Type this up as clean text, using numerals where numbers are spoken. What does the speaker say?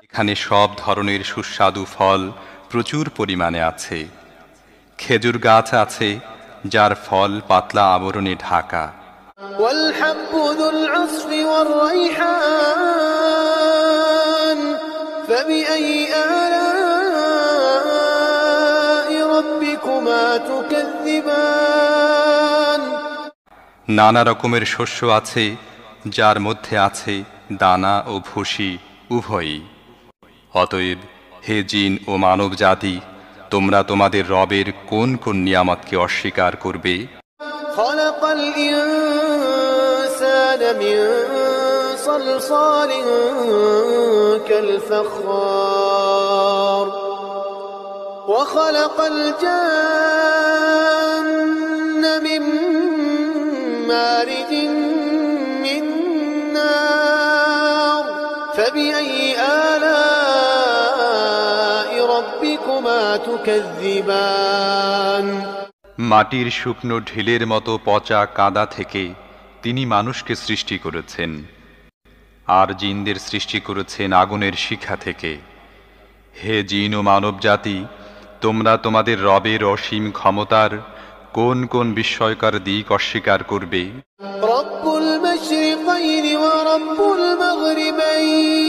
এখানে সব ধরনের সুস্বাদু ফল প্রচুর পরিমাণে আছে। খেজুর গাছ আছে যার ফল পাতলা আবরণে ঢাকা। নানা রকমের শস্য আছে যার মধ্যে আছে দানা ও ভুসি উভয়ই। অতএব হে জিন ও মানব জাতি, তোমরা তোমাদের রবের কোন কোন নিয়ামতকে অস্বীকার করবে? খলাকাল ইনসানা মিন সালসালিন কাল ফখর ওয়া খলাকাল জান্না মিন মারিজিন মিন নার ফাবিআইয়ি আলা'i রাব্বিকুমা তুকাযযিবান। মাটির শুকনো ঢিলের মতো পচা কাদা থেকে তিনি মানুষকে সৃষ্টি করেছেন, আর জিনদের সৃষ্টি করেছেন আগুনের শিখা থেকে। হে জিন ও মানব জাতি, তোমরা তোমাদের রবের অসীম ক্ষমতার কোন কোন বিস্ময়কর দিক অস্বীকার করবে? রব্বুল মাশরিকাইনি ওয়া রব্বুল মাগরিবাইন